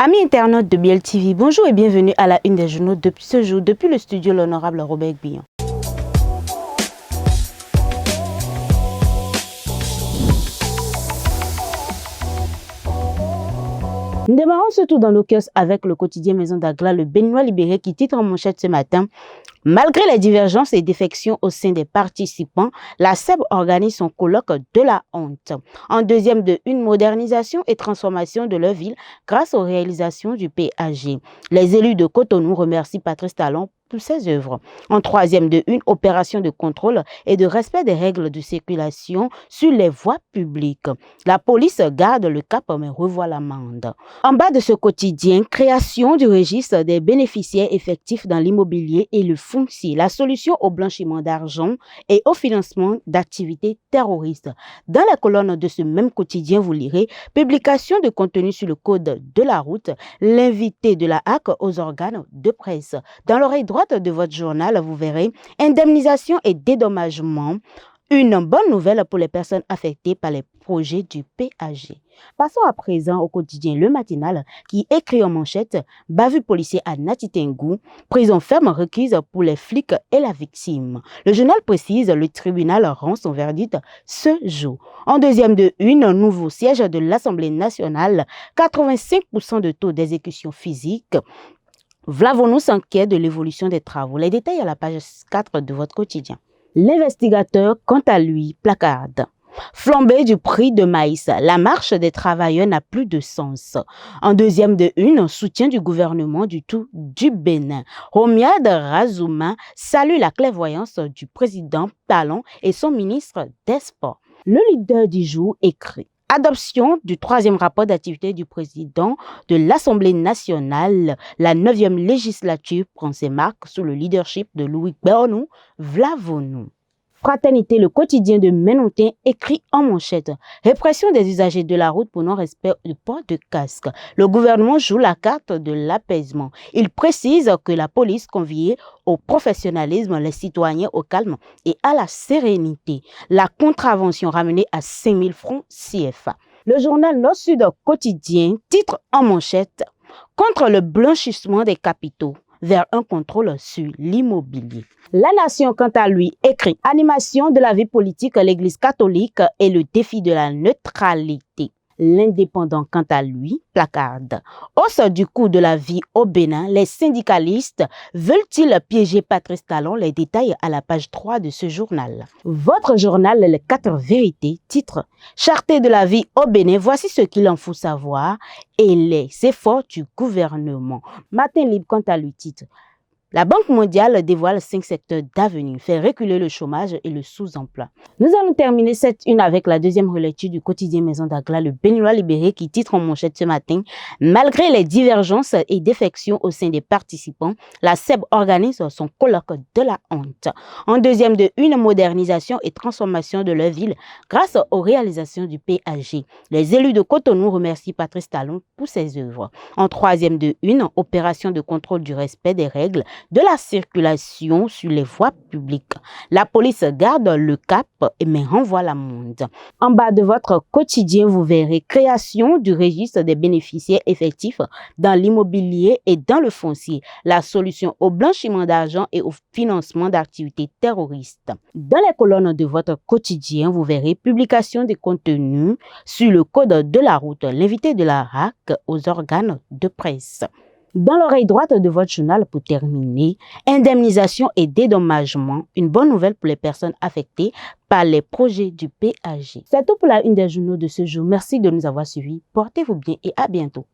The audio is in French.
Amis internautes de BLTV, bonjour et bienvenue à la une des journaux depuis ce jour, depuis le studio l'honorable Robert Guillon. Nous démarrons ce tour dans nos kiosques avec le quotidien Maison d'Agla, le Béninois libéré qui titre en manchette ce matin. Malgré les divergences et défections au sein des participants, la SEB organise son colloque de la honte. En deuxième de une, modernisation et transformation de leur ville grâce aux réalisations du PAG. Les élus de Cotonou remercient Patrice Talon pour ses œuvres. En troisième de une, opération de contrôle et de respect des règles de circulation sur les voies publiques. La police garde le cap mais revoit l'amende. En bas de ce quotidien, création du registre des bénéficiaires effectifs dans l'immobilier et le foncier, la solution au blanchiment d'argent et au financement d'activités terroristes. Dans la colonne de ce même quotidien, vous lirez publication de contenu sur le code de la route, l'invité de la HAC aux organes de presse. Dans l'oreille droite de votre journal, vous verrez indemnisation et dédommagement. Une bonne nouvelle pour les personnes affectées par les projets du PAG. Passons à présent au quotidien Le Matinal qui écrit en manchette « Bavure policier à Natitengou, prison ferme requise pour les flics et la victime ». Le journal précise le tribunal rend son verdict ce jour. En deuxième de une, nouveau siège de l'Assemblée nationale, 85% de taux d'exécution physique. Vlavonous s'inquiète de l'évolution des travaux. Les détails à la page 4 de votre quotidien. L'investigateur, quant à lui, placarde. Flambée du prix de maïs, la marche des travailleurs n'a plus de sens. En deuxième de une, soutien du gouvernement du Bénin. Romiad Razouma salue la clairvoyance du président Talon et son ministre des Sports. Le leader du jour écrit. Adoption du troisième rapport d'activité du président de l'Assemblée nationale. La 9e législature prend ses marques sous le leadership de Louis Bernou Vlavonous. Fraternité, le quotidien de Ménontin écrit en manchette. Répression des usagers de la route pour non-respect du port de casque. Le gouvernement joue la carte de l'apaisement. Il précise que la police convie au professionnalisme les citoyens au calme et à la sérénité. La contravention ramenée à 5 000 francs CFA. Le journal Nord-Sud quotidien titre en manchette contre le blanchissement des capitaux vers un contrôle sur l'immobilier. La Nation, quant à lui, écrit « Animation de la vie politique, l'Église catholique et le défi de la neutralité ». L'Indépendant, quant à lui, placarde. Hausse du coût de la vie au Bénin, les syndicalistes veulent-ils piéger Patrice Talon? Les détails à la page 3 de ce journal. Votre journal, Les 4 vérités, titre « Cherté de la vie au Bénin, voici ce qu'il en faut savoir et les efforts du gouvernement ». Matin Libre, quant à lui, titre « La Banque mondiale dévoile 5 secteurs d'avenir, fait reculer le chômage et le sous-emploi. » Nous allons terminer cette une avec la deuxième relecture du quotidien Maison d'Agla, le Béninois libéré qui titre en manchette ce matin « Malgré les divergences et défections au sein des participants, la SEB organise son colloque de la honte. » En deuxième de une, modernisation et transformation de leur ville grâce aux réalisations du PAG. Les élus de Cotonou remercient Patrice Talon pour ses œuvres. En troisième de une, opération de contrôle du respect des règles de la circulation sur les voies publiques. La police garde le cap mais renvoie l'amende. En bas de votre quotidien, vous verrez création du registre des bénéficiaires effectifs dans l'immobilier et dans le foncier, la solution au blanchiment d'argent et au financement d'activités terroristes. Dans les colonnes de votre quotidien, vous verrez publication des contenus sur le code de la route, l'invité de la HAC aux organes de presse. Dans l'oreille droite de votre journal, pour terminer, indemnisation et dédommagement, une bonne nouvelle pour les personnes affectées par les projets du PAG. C'est tout pour la une des journaux de ce jour. Merci de nous avoir suivis. Portez-vous bien et à bientôt.